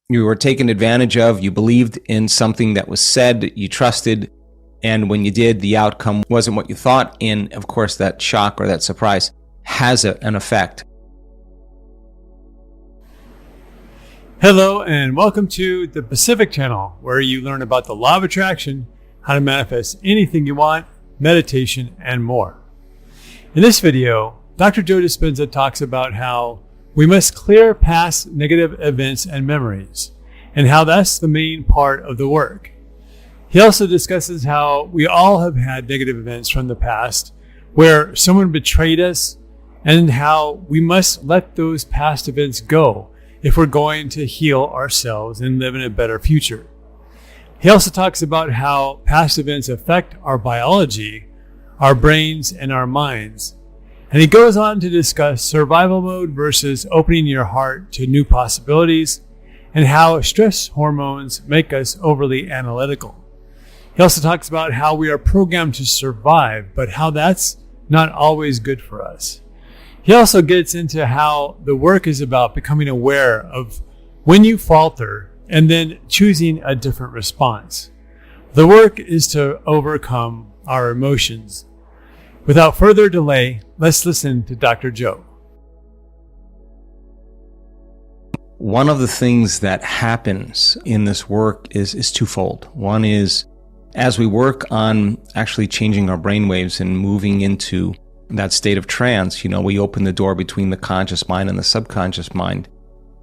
you were taken advantage of, you believed in something that was said, you trusted, and when you did, the outcome wasn't what you thought, and of course that shock or that surprise has an effect. Hello and welcome to the Pacific Channel, where you learn about the law of attraction, how to manifest anything you want, meditation, and more. In this video, Dr. Joe Dispenza talks about how we must clear past negative events and memories, and how that's the main part of the work. He also discusses how we all have had negative events from the past where someone betrayed us, and how we must let those past events go if we're going to heal ourselves and live in a better future. He also talks about how past events affect our biology, our brains, and our minds. And he goes on to discuss survival mode versus opening your heart to new possibilities, and how stress hormones make us overly analytical. He also talks about how we are programmed to survive, but how that's not always good for us. He also gets into how the work is about becoming aware of when you falter and then choosing a different response. The work is to overcome our emotions. Without further delay, let's listen to Dr. Joe. One of the things that happens in this work is twofold. One is, as we work on actually changing our brainwaves and moving into that state of trance, we open the door between the conscious mind and the subconscious mind,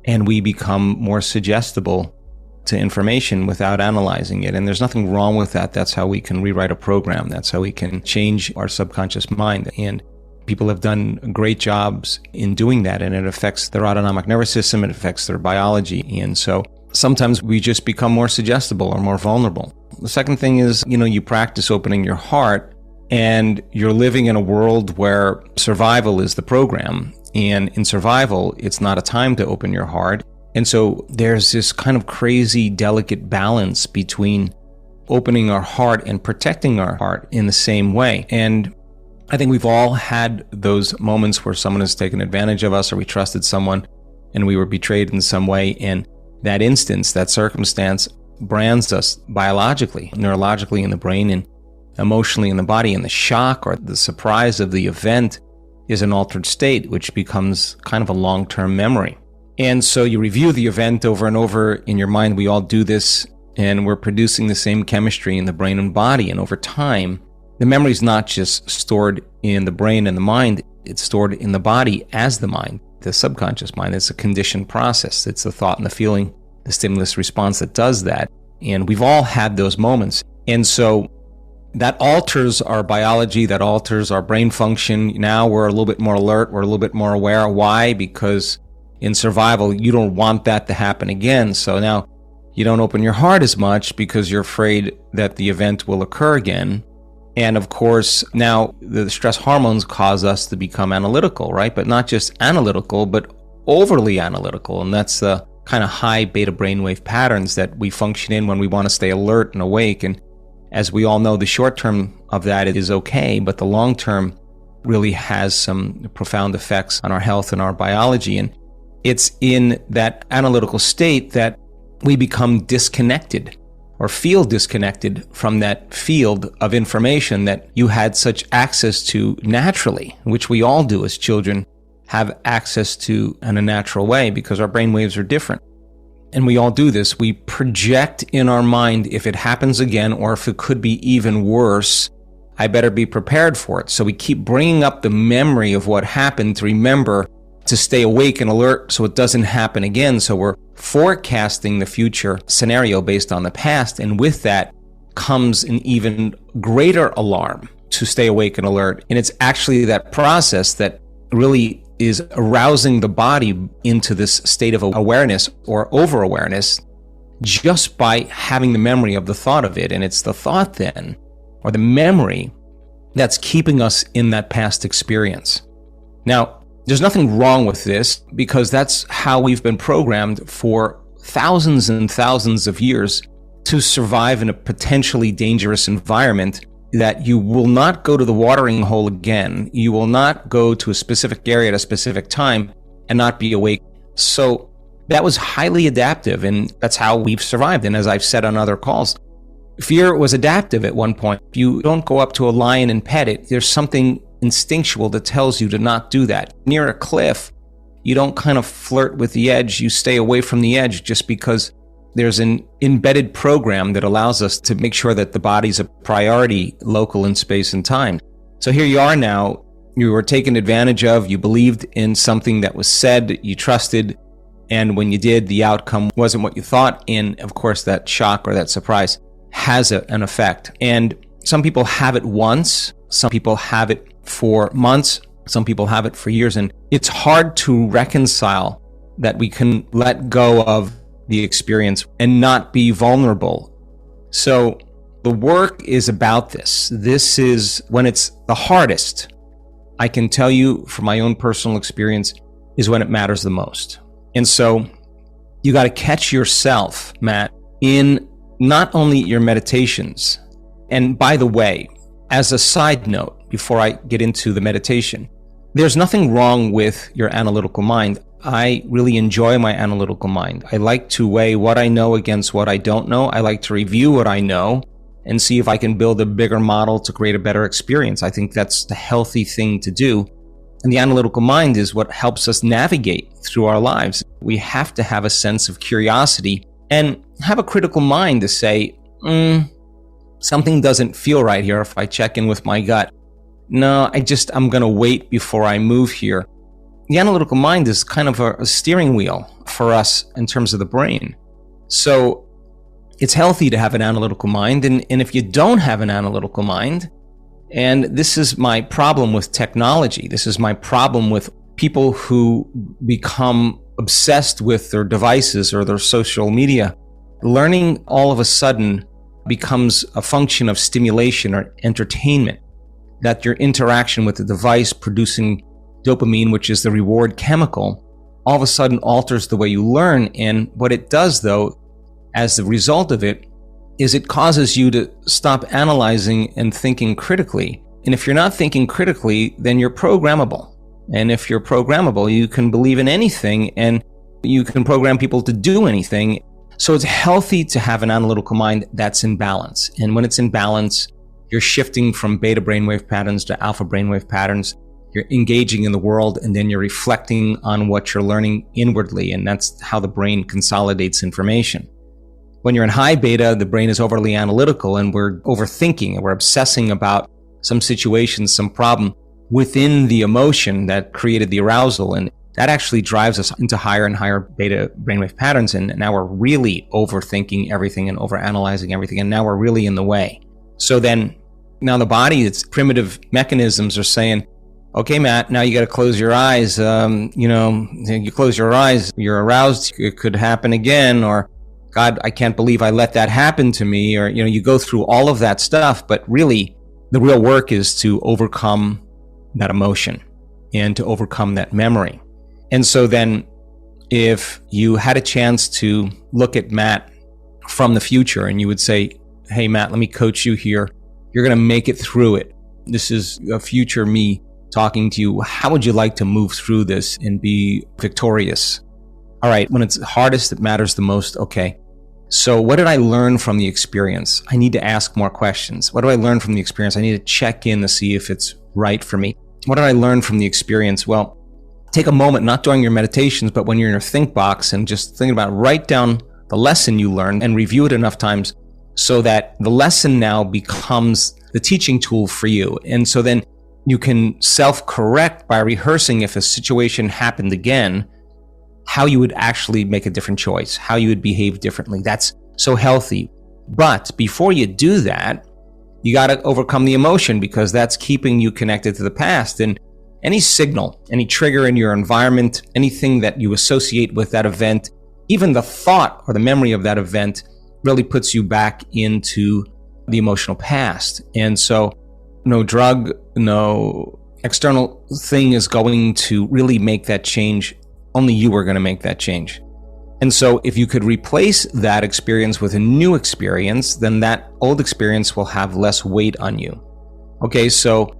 and we become more suggestible to information without analyzing it. And there's nothing wrong with that. That's how we can rewrite a program. That's how we can change our subconscious mind. And people have done great jobs in doing that, and it affects their autonomic nervous system, it affects their biology. And so sometimes we just become more suggestible or more vulnerable. The second thing is, you practice opening your heart, and you're living in a world where survival is the program. And in survival, it's not a time to open your heart. And so there's this kind of crazy, delicate balance between opening our heart and protecting our heart in the same way. And I think we've all had those moments where someone has taken advantage of us, or we trusted someone and we were betrayed in some way. And that instance, that circumstance brands us biologically, neurologically in the brain, and emotionally in the body, and the shock or the surprise of the event is an altered state, which becomes kind of a long-term memory. And so you review the event over and over in your mind. We all do this, and we're producing the same chemistry in the brain and body. And over time, the memory is not just stored in the brain and the mind, it's stored in the body as the mind, the subconscious mind. It's a conditioned process. It's the thought and the feeling, the stimulus response that does that. And we've all had those moments. And so that alters our biology, that alters our brain function. Now we're a little bit more alert, we're a little bit more aware. Why? Because in survival, you don't want that to happen again. So now you don't open your heart as much because you're afraid that the event will occur again. And of course, now the stress hormones cause us to become analytical, right? But not just analytical, but overly analytical. And that's the kind of high beta brainwave patterns that we function in when we want to stay alert and awake. And as we all know, the short term of that is okay, but the long term really has some profound effects on our health and our biology. And it's in that analytical state that we become disconnected or feel disconnected from that field of information that you had such access to naturally, which we all do as children, have access to in a natural way because our brainwaves are different. And we all do this. We project in our mind if it happens again, or if it could be even worse, I better be prepared for it. So we keep bringing up the memory of what happened to remember to stay awake and alert so it doesn't happen again. So we're forecasting the future scenario based on the past. And with that comes an even greater alarm to stay awake and alert. And it's actually that process that really is arousing the body into this state of awareness or over-awareness just by having the memory of the thought of it. And it's the thought then, or the memory, that's keeping us in that past experience. Now, there's nothing wrong with this because that's how we've been programmed for thousands and thousands of years to survive in a potentially dangerous environment, that you will not go to the watering hole again. You will not go to a specific area at a specific time and not be awake. So that was highly adaptive, and that's how we've survived. And as I've said on other calls, fear was adaptive at one point. If you don't go up to a lion and pet it, there's something instinctual that tells you to not do that. Near a cliff, you don't kind of flirt with the edge. You stay away from the edge just because there's an embedded program that allows us to make sure that the body's a priority local in space and time. So here you are now. You were taken advantage of. You believed in something that was said, you trusted. And when you did, the outcome wasn't what you thought. And of course, that shock or that surprise has an effect. And some people have it once. Some people have it for months. Some people have it for years. And it's hard to reconcile that we can let go of the experience and not be vulnerable. So the work is about this. This is when it's the hardest. I can tell you from my own personal experience is when it matters the most. And so you got to catch yourself, Matt, in not only your meditations. And by the way, as a side note, before I get into the meditation, there's nothing wrong with your analytical mind. I really enjoy my analytical mind. I like to weigh what I know against what I don't know. I like to review what I know and see if I can build a bigger model to create a better experience. I think that's the healthy thing to do. And the analytical mind is what helps us navigate through our lives. We have to have a sense of curiosity and have a critical mind to say, something doesn't feel right here if I check in with my gut. No, I'm going to wait before I move here. The analytical mind is kind of a steering wheel for us in terms of the brain. So it's healthy to have an analytical mind. And if you don't have an analytical mind, and this is my problem with technology, this is my problem with people who become obsessed with their devices or their social media, learning all of a sudden becomes a function of stimulation or entertainment, that your interaction with the device producing dopamine, which is the reward chemical, all of a sudden alters the way you learn. And what it does, though, as the result of it, is it causes you to stop analyzing and thinking critically. And if you're not thinking critically, then you're programmable. And if you're programmable, you can believe in anything and you can program people to do anything. So it's healthy to have an analytical mind that's in balance. And when it's in balance, you're shifting from beta brainwave patterns to alpha brainwave patterns. You're engaging in the world, and then you're reflecting on what you're learning inwardly. And that's how the brain consolidates information. When you're in high beta, the brain is overly analytical and we're overthinking and we're obsessing about some situation, some problem within the emotion that created the arousal. And that actually drives us into higher and higher beta brainwave patterns. And now we're really overthinking everything and overanalyzing everything. And now we're really in the way. So then now the body, its primitive mechanisms are saying, okay, Matt, now you got to close your eyes. You close your eyes, you're aroused. It could happen again. Or, God, I can't believe I let that happen to me. Or, you go through all of that stuff. But really, the real work is to overcome that emotion and to overcome that memory. And so then if you had a chance to look at Matt from the future and you would say, hey, Matt, let me coach you here. You're going to make it through it. This is a future me talking to you. How would you like to move through this and be victorious? All right, when it's hardest, it matters the most. Okay. So what did I learn from the experience? I need to ask more questions. What do I learn from the experience? I need to check in to see if it's right for me. What did I learn from the experience? Well, take a moment, not during your meditations, but when you're in your think box and just thinking about it, write down the lesson you learned and review it enough times so that the lesson now becomes the teaching tool for you. And so then you can self-correct by rehearsing if a situation happened again, how you would actually make a different choice, how you would behave differently. That's so healthy. But before you do that, you got to overcome the emotion because that's keeping you connected to the past. And any signal, any trigger in your environment, anything that you associate with that event, even the thought or the memory of that event really puts you back into the emotional past. And so no drug, no external thing is going to really make that change. Only you are going to make that change. And so if you could replace that experience with a new experience, then that old experience will have less weight on you. Okay, so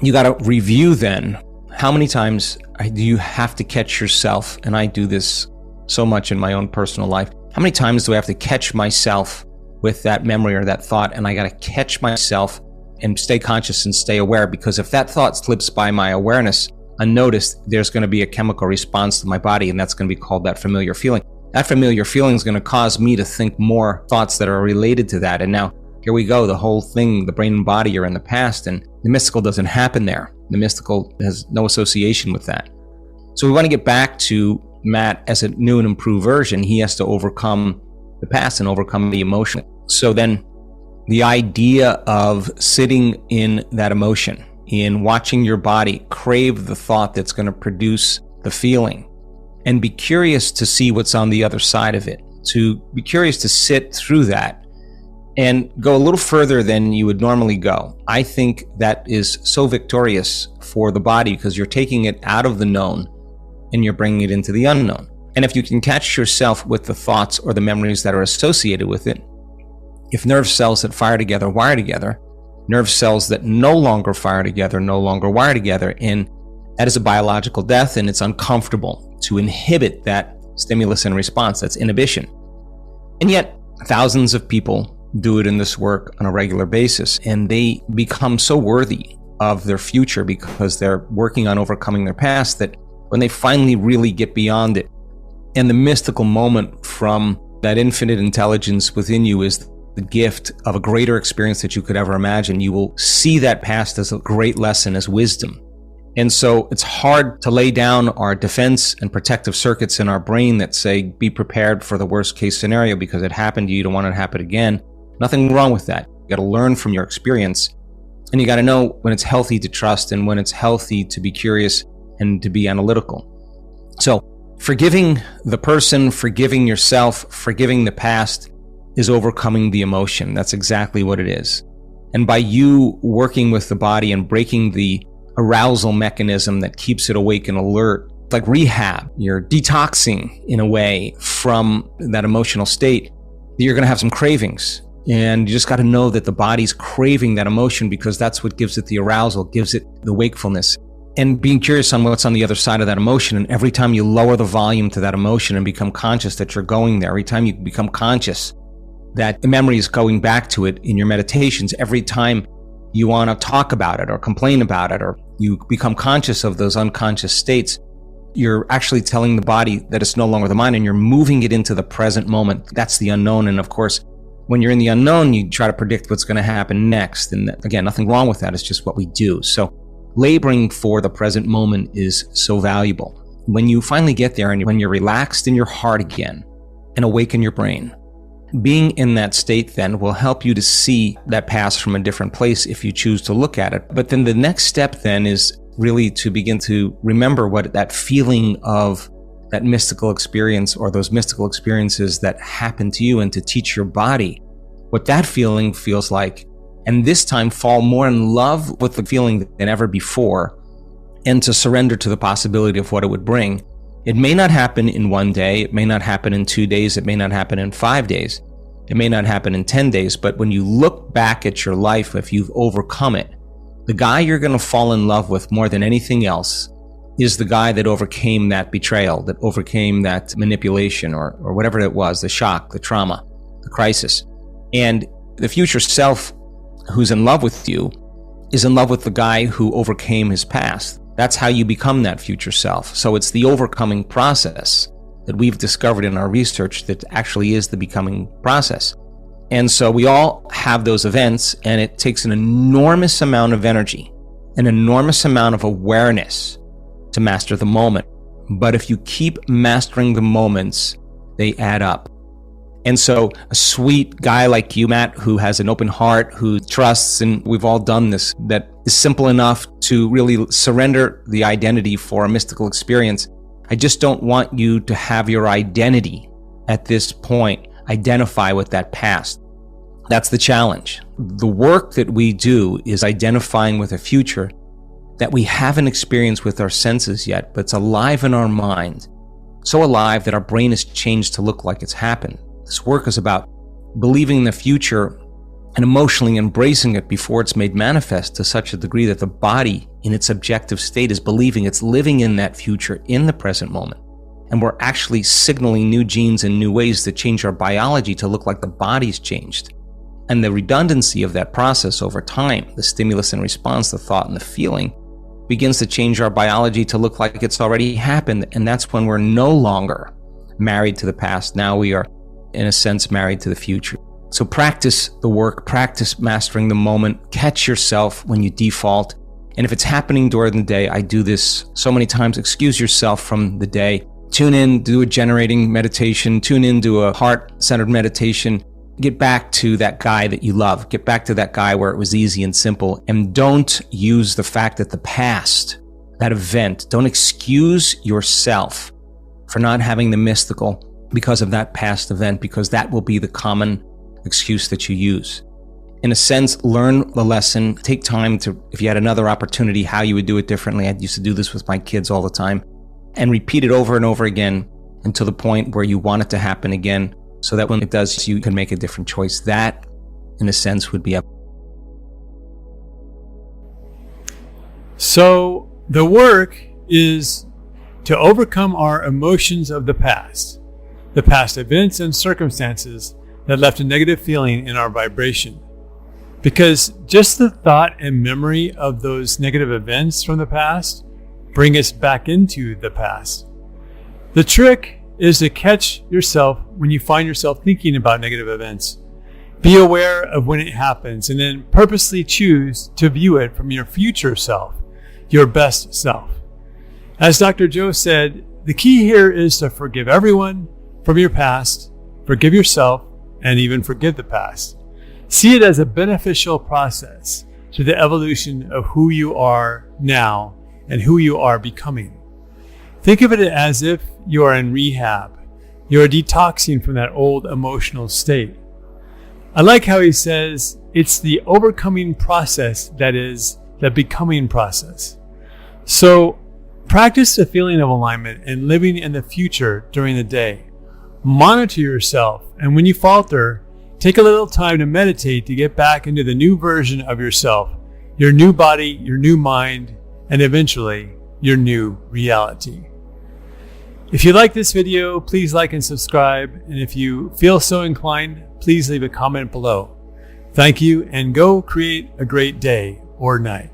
you got to review then. How many times do you have to catch yourself? And I do this so much in my own personal life. How many times do I have to catch myself with that memory or that thought, and I got to catch myself and stay conscious and stay aware, because if that thought slips by my awareness unnoticed, there's going to be a chemical response to my body, and that's going to be called that familiar feeling. That familiar feeling is going to cause me to think more thoughts that are related to that. And now here we go, the whole thing, the brain and body are in the past, and the mystical doesn't happen there. The mystical has no association with that. So we want to get back to Matt as a new and improved version. He has to overcome the past and overcome the emotion. So then the idea of sitting in that emotion, in watching your body crave the thought that's going to produce the feeling, and be curious to see what's on the other side of it, to be curious to sit through that and go a little further than you would normally go. I think that is so victorious for the body, because you're taking it out of the known and you're bringing it into the unknown. And if you can catch yourself with the thoughts or the memories that are associated with it, if nerve cells that fire together wire together, nerve cells that no longer fire together no longer wire together, and that is a biological death, and it's uncomfortable to inhibit that stimulus and response. That's inhibition. And yet thousands of people do it in this work on a regular basis, and they become so worthy of their future because they're working on overcoming their past, that when they finally really get beyond it, and the mystical moment from that infinite intelligence within you is the gift of a greater experience that you could ever imagine, you will see that past as a great lesson, as wisdom. And so it's hard to lay down our defense and protective circuits in our brain that say, be prepared for the worst case scenario because it happened to you, you don't want it to happen again. Nothing wrong with that. You got to learn from your experience, and you got to know when it's healthy to trust and when it's healthy to be curious and to be analytical. So forgiving the person, forgiving yourself, forgiving the past is overcoming the emotion. That's exactly what it is. And by you working with the body and breaking the arousal mechanism that keeps it awake and alert, like rehab, you're detoxing in a way from that emotional state. You're going to have some cravings, and you just got to know that the body's craving that emotion because that's what gives it the arousal, gives it the wakefulness. And being curious on what's on the other side of that emotion. And every time you lower the volume to that emotion and become conscious that you're going there, every time you become conscious that the memory is going back to it in your meditations, every time you want to talk about it or complain about it, or you become conscious of those unconscious states, you're actually telling the body that it's no longer the mind, and you're moving it into the present moment. That's the unknown. And of course, when you're in the unknown, you try to predict what's going to happen next. And again, nothing wrong with that. It's just what we do. So laboring for the present moment is so valuable. When you finally get there and when you're relaxed in your heart again and awake in your brain, being in that state then will help you to see that past from a different place if you choose to look at it. But then the next step then is really to begin to remember what that feeling of that mystical experience or those mystical experiences that happened to you, and to teach your body what that feeling feels like. And this time fall more in love with the feeling than ever before, and to surrender to the possibility of what it would bring. It may not happen in 1 day, it may not happen in 2 days, it may not happen in 5 days, it may not happen in 10 days, but when you look back at your life, if you've overcome it, the guy you're going to fall in love with more than anything else is the guy that overcame that betrayal, that overcame that manipulation or whatever it was, the shock, the trauma, the crisis. And the future self who's in love with you is in love with the guy who overcame his past. That's how you become that future self. So it's the overcoming process that we've discovered in our research that actually is the becoming process. And so we all have those events, and it takes an enormous amount of energy, an enormous amount of awareness to master the moment. But if you keep mastering the moments, they add up. And so a sweet guy like you, Matt, who has an open heart, who trusts, and we've all done this, that is simple enough to really surrender the identity for a mystical experience. I just don't want you to have your identity at this point identify with that past. That's the challenge. The work that we do is identifying with a future that we haven't experienced with our senses yet, but it's alive in our mind. So alive that our brain has changed to look like it's happened. This work is about believing in the future and emotionally embracing it before it's made manifest to such a degree that the body in its objective state is believing it's living in that future in the present moment. And we're actually signaling new genes in new ways that change our biology to look like the body's changed. And the redundancy of that process over time, the stimulus and response, the thought and the feeling, begins to change our biology to look like it's already happened. And that's when we're no longer married to the past. Now we are, in a sense, married to the future. So practice the work, practice mastering the moment, catch yourself when you default. And if it's happening during the day, I do this so many times, excuse yourself from the day. Tune in, do a generating meditation, tune in, do a heart-centered meditation. Get back to that guy that you love. Get back to that guy where it was easy and simple. And don't use the fact that the past, that event, don't excuse yourself for not having the mystical because of that past event, because that will be the common excuse that you use. In a sense, learn the lesson. Take time to, if you had another opportunity, how you would do it differently. I used to do this with my kids all the time. And repeat it over and over again until the point where you want it to happen again, so that when it does, you can make a different choice. That, in a sense, would be up. So the work is to overcome our emotions of the past events and circumstances that left a negative feeling in our vibration. Because just the thought and memory of those negative events from the past bring us back into the past. The trick is to catch yourself when you find yourself thinking about negative events. Be aware of when it happens and then purposely choose to view it from your future self, your best self. As Dr. Joe said, the key here is to forgive everyone from your past, forgive yourself, and even forgive the past. See it as a beneficial process to the evolution of who you are now and who you are becoming. Think of it as if you are in rehab. You are detoxing from that old emotional state. I like how he says it's the overcoming process that is the becoming process. So practice the feeling of alignment and living in the future during the day. Monitor yourself, and when you falter, take a little time to meditate to get back into the new version of yourself, your new body, your new mind, and eventually your new reality. If you like this video, please like and subscribe. And if you feel so inclined, please leave a comment below. Thank you, and go create a great day or night.